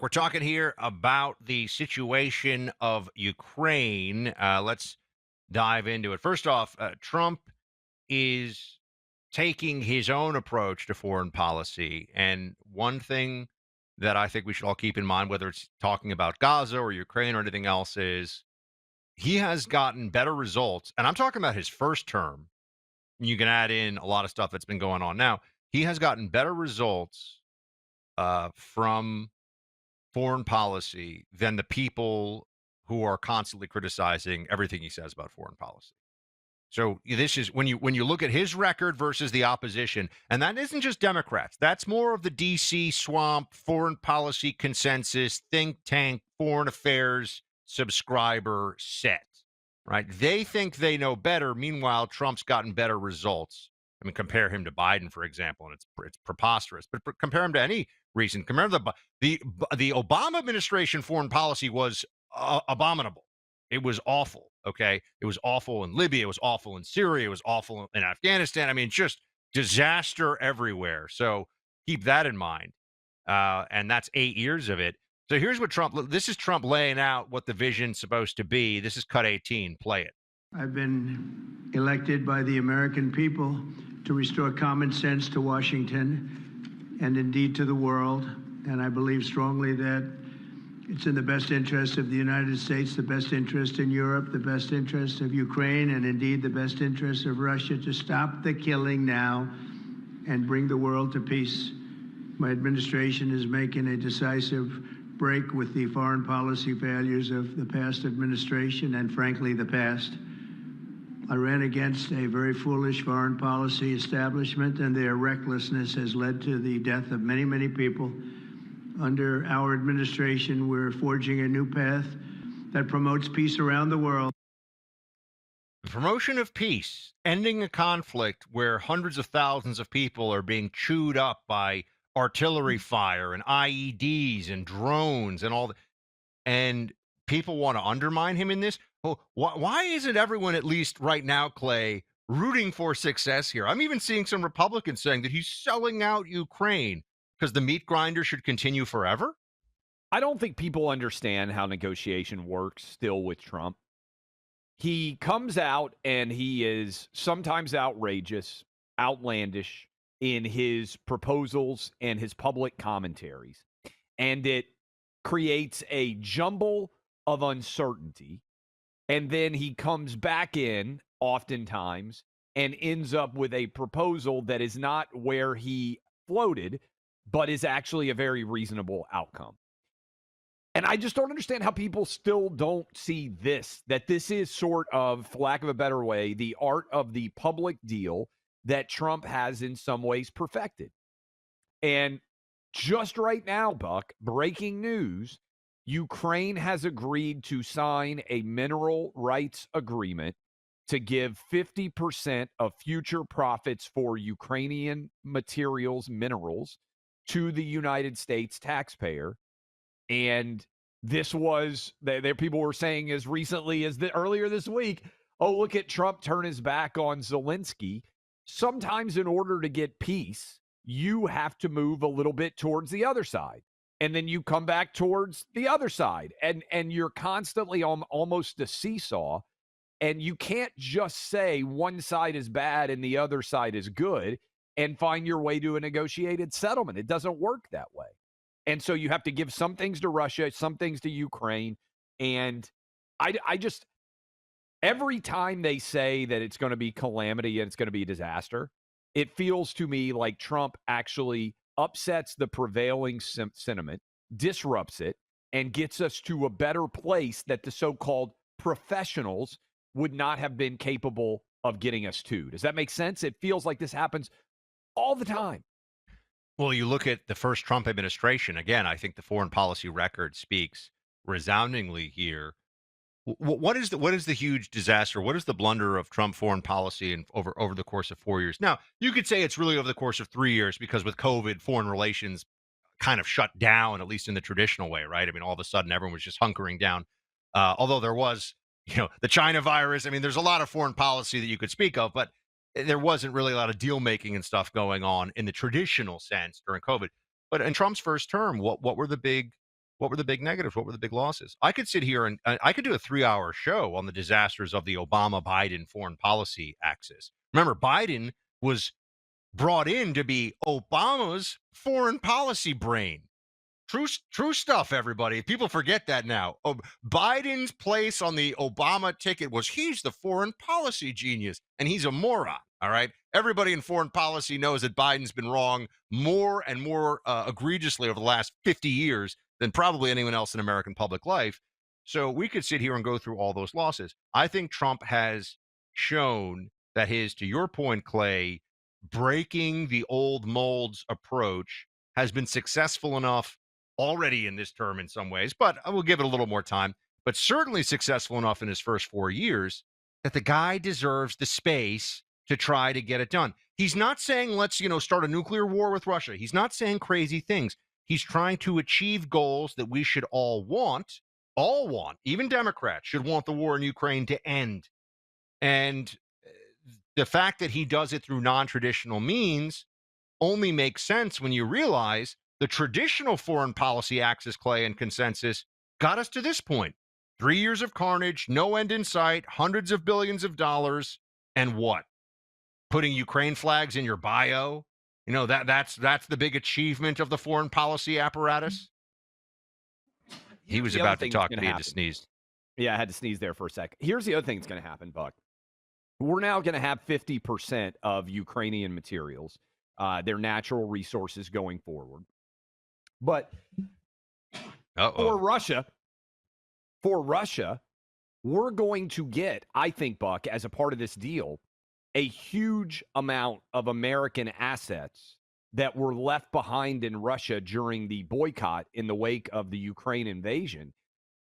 We're talking here about the situation of Ukraine. Let's dive into it. First off, Trump is taking his own approach to foreign policy. And one thing that I think we should all keep in mind, whether it's talking about Gaza or Ukraine or anything else, is he has gotten better results. And I'm talking about his first term. You can add in a lot of stuff that's been going on now. He has gotten better results from foreign policy than the people who are constantly criticizing everything he says about foreign policy. So this is when you look at his record versus the opposition, and that isn't just Democrats. That's more of the DC swamp foreign policy consensus think tank foreign affairs subscriber set. Right? They think they know better. Meanwhile, Trump's gotten better results. I mean, compare him to Biden, for example, and it's preposterous. But compare him to any recent. Compare the Obama administration foreign policy was abominable. It was awful. Okay, it was awful in Libya. It was awful in Syria. It was awful in Afghanistan. I mean, just disaster everywhere. So keep that in mind. And that's 8 years of it. So here's what this is Trump laying out what the vision's supposed to be. This is cut 18. Play it. I've been elected by the American people to restore common sense to Washington and indeed to the world. And I believe strongly that it's in the best interest of the United States, the best interest in Europe, the best interest of Ukraine, and indeed the best interest of Russia to stop the killing now and bring the world to peace. My administration is making a decisive break with the foreign policy failures of the past administration and, frankly, the past. I ran against a very foolish foreign policy establishment, and their recklessness has led to the death of many, many people. Under our administration, we're forging a new path that promotes peace around the world. The promotion of peace, ending a conflict where hundreds of thousands of people are being chewed up by artillery fire and IEDs and drones and all that. And people want to undermine him in this. Well, why isn't everyone, at least right now, Clay, rooting for success here? I'm even seeing some Republicans saying that he's selling out Ukraine because the meat grinder should continue forever. I don't think people understand how negotiation works still with Trump. He comes out and he is sometimes outrageous, outlandish in his proposals and his public commentaries. And it creates a jumble of uncertainty. And then he comes back in oftentimes and ends up with a proposal that is not where he floated, but is actually a very reasonable outcome. And I just don't understand how people still don't see this, that this is sort of, for lack of a better way, the art of the public deal that Trump has in some ways perfected. And just right now, Buck, breaking news, Ukraine has agreed to sign a mineral rights agreement to give 50% of future profits for Ukrainian materials, minerals, to the United States taxpayer. And this was, there people were saying as recently as earlier this week, oh, look at Trump turn his back on Zelensky. Sometimes in order to get peace, you have to move a little bit towards the other side. And then you come back towards the other side. And you're constantly on almost a seesaw. And you can't just say one side is bad and the other side is good and find your way to a negotiated settlement. It doesn't work that way. And so you have to give some things to Russia, some things to Ukraine. And I just, every time they say that it's going to be calamity and it's going to be a disaster, it feels to me like Trump actually upsets the prevailing sentiment, disrupts it, and gets us to a better place that the so-called professionals would not have been capable of getting us to. Does that make sense? It feels like this happens all the time. Well, you look at the first Trump administration. Again, I think the foreign policy record speaks resoundingly here. What is the huge disaster? What is the blunder of Trump foreign policy and over the course of 4 years? Now, you could say it's really over the course of 3 years because with COVID, foreign relations kind of shut down, at least in the traditional way, right? I mean, all of a sudden, everyone was just hunkering down. Although there was, the China virus. I mean, there's a lot of foreign policy that you could speak of, but there wasn't really a lot of deal making and stuff going on in the traditional sense during COVID. But in Trump's first term, what were the big What were the big negatives? What were the big losses? I could sit here and I could do a 3-hour show on the disasters of the Obama-Biden foreign policy axis. Remember, Biden was brought in to be Obama's foreign policy brain. True stuff, everybody. People forget that now. Biden's place on the Obama ticket was he's the foreign policy genius, and he's a moron. All right. Everybody in foreign policy knows that Biden's been wrong more and more egregiously over the last 50 years than probably anyone else in American public life. So we could sit here and go through all those losses. I think Trump has shown that his, to your point, Clay, breaking the old molds approach has been successful enough already in this term in some ways, but I will give it a little more time. But certainly successful enough in his first 4 years that the guy deserves the space to try to get it done. He's not saying let's, start a nuclear war with Russia. He's not saying crazy things. He's trying to achieve goals that we should all want. Even Democrats should want the war in Ukraine to end. And the fact that he does it through non-traditional means only makes sense when you realize the traditional foreign policy axis, Clay, and consensus got us to this point. 3 years of carnage, no end in sight, hundreds of billions of dollars, and what? Putting Ukraine flags in your bio? That's the big achievement of the foreign policy apparatus. He was about to talk, but he had to sneeze. Yeah, I had to sneeze there for a sec. Here's the other thing that's going to happen, Buck. We're now going to have 50% of Ukrainian materials, their natural resources going forward. But for Russia, we're going to get, I think, Buck, as a part of this deal, a huge amount of American assets that were left behind in Russia during the boycott in the wake of the Ukraine invasion.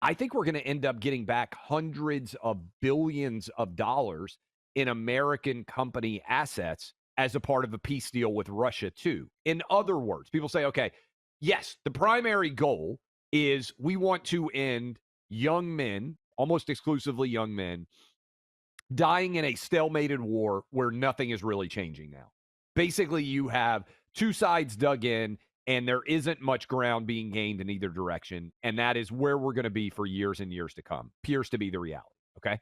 I think we're going to end up getting back hundreds of billions of dollars in American company assets as a part of a peace deal with Russia, too. In other words, people say, okay, yes, the primary goal is we want to end young men, almost exclusively young men, dying in a stalemated war where nothing is really changing now. Basically, you have two sides dug in, and there isn't much ground being gained in either direction, and that is where we're going to be for years and years to come. Appears to be the reality, okay?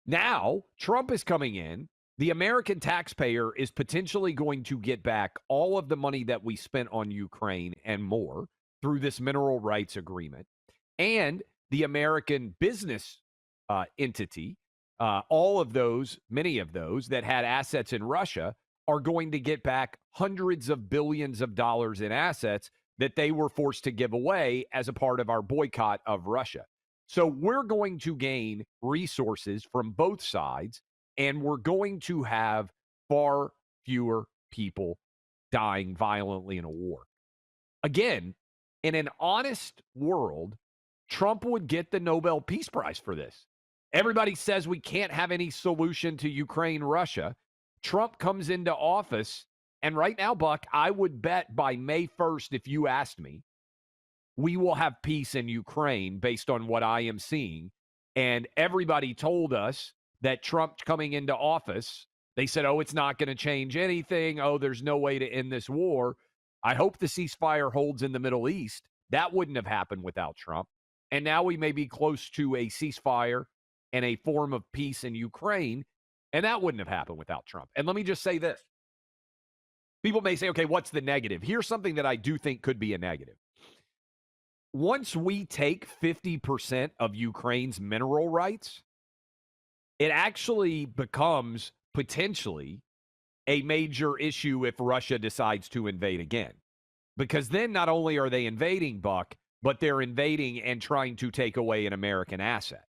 Now, Trump is coming in. The American taxpayer is potentially going to get back all of the money that we spent on Ukraine and more through this mineral rights agreement. And the American business entity, all of those, many of those that had assets in Russia are going to get back hundreds of billions of dollars in assets that they were forced to give away as a part of our boycott of Russia. So we're going to gain resources from both sides, and we're going to have far fewer people dying violently in a war. Again, in an honest world, Trump would get the Nobel Peace Prize for this. Everybody says we can't have any solution to Ukraine, Russia. Trump comes into office, and right now, Buck, I would bet by May 1st, if you asked me, we will have peace in Ukraine based on what I am seeing. And everybody told us that Trump coming into office, they said, oh, it's not going to change anything. Oh, there's no way to end this war. I hope the ceasefire holds in the Middle East. That wouldn't have happened without Trump. And now we may be close to a ceasefire and a form of peace in Ukraine. And that wouldn't have happened without Trump. And let me just say this. People may say, okay, what's the negative? Here's something that I do think could be a negative. Once we take 50% of Ukraine's mineral rights, it actually becomes potentially a major issue if Russia decides to invade again. Because then not only are they invading, Buck, but they're invading and trying to take away an American asset.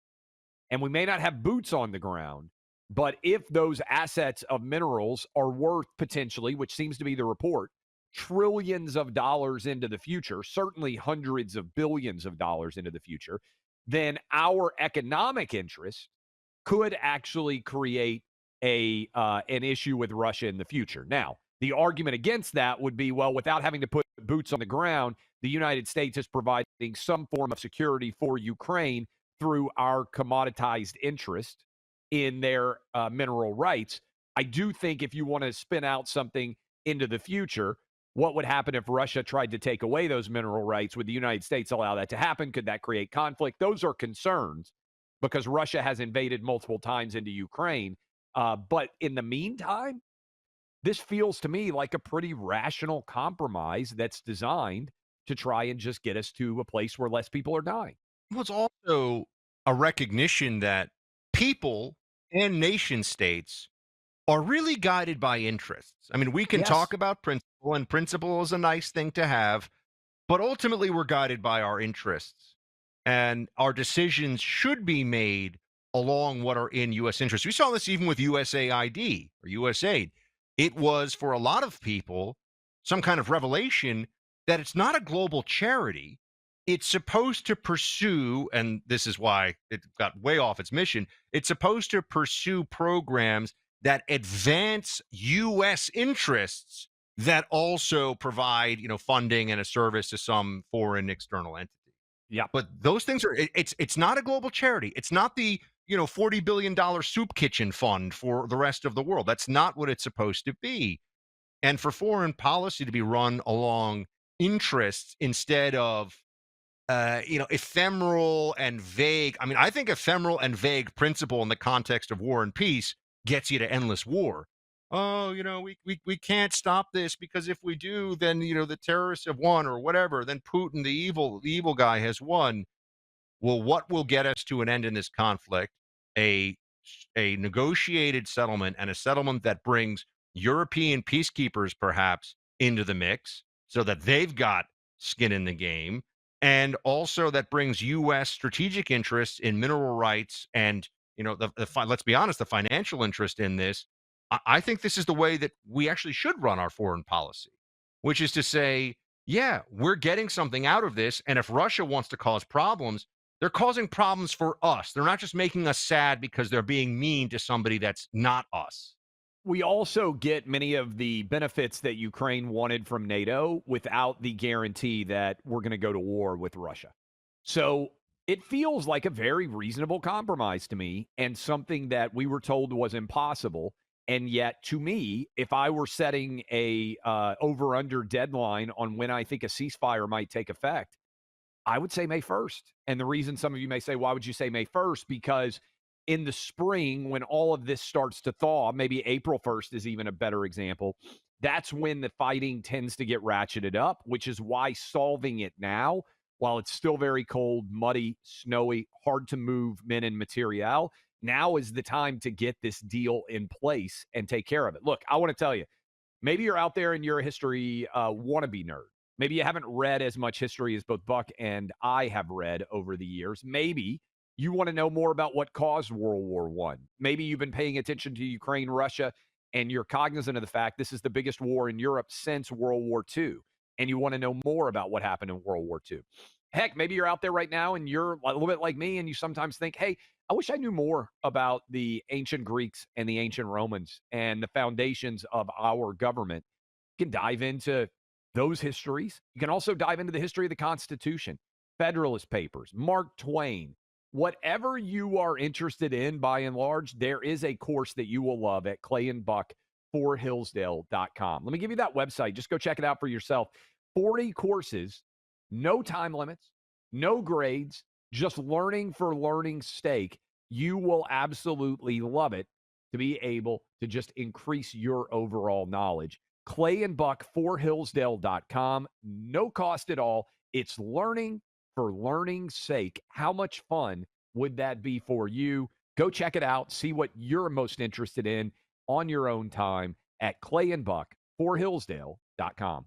And we may not have boots on the ground, but if those assets of minerals are worth potentially, which seems to be the report, trillions of dollars into the future, certainly hundreds of billions of dollars into the future, then our economic interest could actually create an issue with Russia in the future. Now, the argument against that would be, well, without having to put boots on the ground, the United States is providing some form of security for Ukraine through our commoditized interest in their mineral rights. I do think if you want to spin out something into the future, What would happen if Russia tried to take away those mineral rights? Would the United States allow that to happen? Could that create conflict? Those are concerns because Russia has invaded multiple times into Ukraine. But in the meantime, this feels to me like a pretty rational compromise that's designed to try and just get us to a place where less people are dying. Well, it's also a recognition that people and nation states are really guided by interests. I mean, we can talk Yes. about principle, and principle is a nice thing to have, but ultimately we're guided by our interests. And our decisions should be made along what are in U.S. interests. We saw this even with USAID or USAID. It was for a lot of people some kind of revelation that it's not a global charity. It's supposed to pursue, and this is why it got way off its mission, it's supposed to pursue programs that advance U.S. interests that also provide, funding and a service to some foreign external entity. Yep. But those things are it's not a global charity. It's not the, $40 billion soup kitchen fund for the rest of the world. That's not what it's supposed to be. And for foreign policy to be run along interests instead of ephemeral and vague. I mean, I think ephemeral and vague principle in the context of war and peace gets you to endless war. Oh, we can't stop this because if we do, then the terrorists have won or whatever. Then Putin, the evil guy, has won. Well, what will get us to an end in this conflict? A a negotiated settlement and a settlement that brings European peacekeepers perhaps into the mix so that they've got skin in the game, and also that brings U.S. strategic interests in mineral rights and let's be honest, the financial interest in this. I think this is the way that we actually should run our foreign policy, which is to say, yeah, we're getting something out of this, and if Russia wants to cause problems, they're causing problems for us. They're not just making us sad because they're being mean to somebody that's not us. We also get many of the benefits that Ukraine wanted from NATO without the guarantee that we're going to go to war with Russia. So it feels like a very reasonable compromise to me and something that we were told was impossible. And yet, to me, if I were setting a over/under deadline on when I think a ceasefire might take effect, I would say May 1st. And the reason some of you may say, why would you say May 1st? Because in the spring, when all of this starts to thaw, maybe April 1st is even a better example. That's when the fighting tends to get ratcheted up, which is why solving it now, while it's still very cold, muddy, snowy, hard to move men and material, now is the time to get this deal in place and take care of it. Look, I want to tell you, maybe you're out there and you're a history wannabe nerd. Maybe you haven't read as much history as both Buck and I have read over the years. Maybe you want to know more about what caused World War I. Maybe you've been paying attention to Ukraine, Russia, and you're cognizant of the fact this is the biggest war in Europe since World War II, and you want to know more about what happened in World War II. Heck, maybe you're out there right now and you're a little bit like me, and you sometimes think, hey, I wish I knew more about the ancient Greeks and the ancient Romans and the foundations of our government. You can dive into those histories. You can also dive into the history of the Constitution, Federalist Papers, Mark Twain. Whatever you are interested in, by and large, there is a course that you will love at clayandbuck4hillsdale.com. Let me give you that website. Just go check it out for yourself. 40 courses, no time limits, no grades, just learning for learning's sake. You will absolutely love it to be able to just increase your overall knowledge. clayandbuck4hillsdale.com. No cost at all. It's learning for learning's sake. How much fun would that be for you? Go check it out. See what you're most interested in on your own time at clayandbuck4hillsdale.com.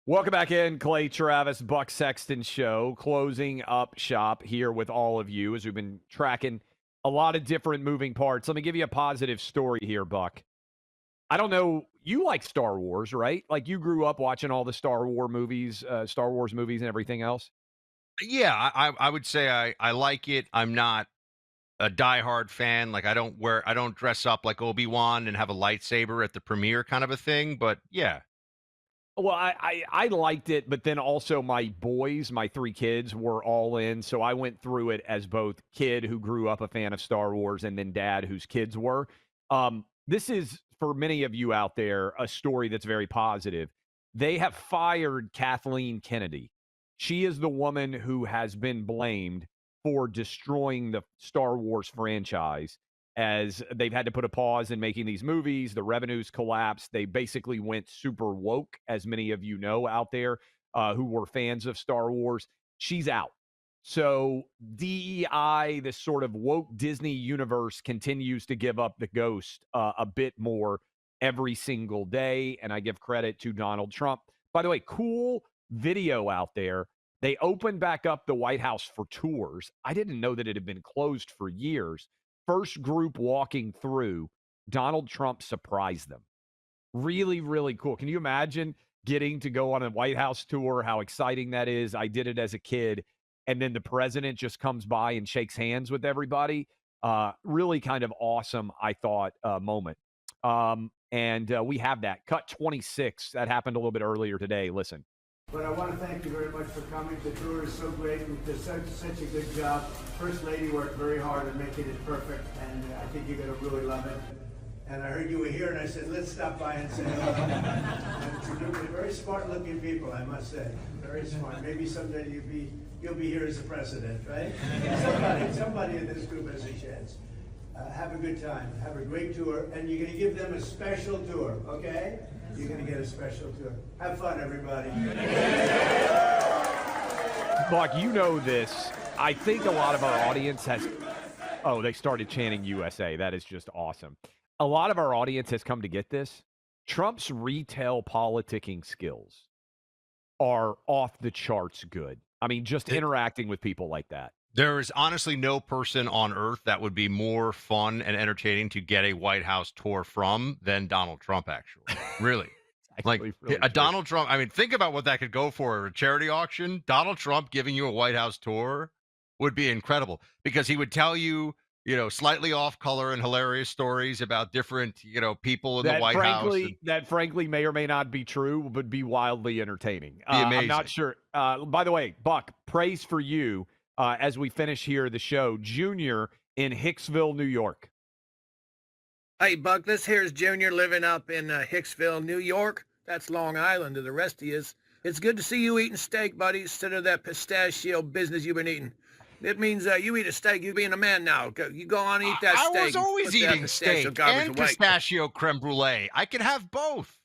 Welcome back in, Clay Travis, Buck Sexton Show, closing up shop here with all of you as we've been tracking a lot of different moving parts. Let me give you a positive story here, Buck. I don't know, you like Star Wars, right? Like you grew up watching all the Star Wars movies and everything else? Yeah, I would say I like it. I'm not a diehard fan. Like I don't dress up like Obi-Wan and have a lightsaber at the premiere kind of a thing. But yeah, Well, I liked it, but then also my boys, my 3 kids, were all in. So I went through it as both kid who grew up a fan of Star Wars and then dad whose kids were. This is, for many of you out there, a story that's very positive. They have fired Kathleen Kennedy. She is the woman who has been blamed for destroying the Star Wars franchise as they've had to put a pause in making these movies. The revenues collapsed. They basically went super woke, as many of you know out there who were fans of Star Wars. She's out. So DEI, this sort of woke Disney universe, continues to give up the ghost a bit more every single day. And I give credit to Donald Trump. By the way, cool video out there. They opened back up the White House for tours. I didn't know that it had been closed for years. First group walking through, Donald Trump surprised them. Really, really cool. Can you imagine getting to go on a White House tour? How exciting that is. I did it as a kid. And then the president just comes by and shakes hands with everybody. Really kind of awesome, I thought, moment. And we have that. Cut 26. That happened a little bit earlier today. Listen. But I want to thank you very much for coming. The tour is so great. You did such a good job. First Lady worked very hard at making it perfect, and I think you're going to really love it. And I heard you were here, and I said, let's stop by and say hello. And it's a group of very smart-looking people, I must say. Very smart. Maybe someday you'll be here as a president, right? Somebody in this group has a chance. Have a good time. Have a great tour, and you're going to give them a special tour, okay? You're going to get a special tour. Have fun, everybody. Mark, you know this. I think a lot of our audience has... Oh, they started chanting USA. That is just awesome. A lot of our audience has come to get this. Trump's retail politicking skills are off the charts good. I mean, just interacting with people like that. there is honestly no person on earth that would be more fun and entertaining to get a White House tour from than Donald Trump, actually. Really. Like really a Donald Trump, I mean, think about what that could go for a charity auction. Donald Trump giving you a White House tour would be incredible because he would tell you, you know, slightly off color and hilarious stories about different, you know, people in the White House. That frankly may or may not be true, but be wildly entertaining. Be amazing. I'm not sure. By the way, Buck, praise for you as we finish here the show. Junior in Hicksville, New York. Hey, Buck, this here's Junior living up in Hicksville, New York. That's Long Island to the rest of yous. It's good to see you eating steak, buddy, instead of that pistachio business you've been eating. It means you eat a steak, you being a man now. You go on and eat that steak. I was always eating steak and away. pistachio creme brulee. I could have both.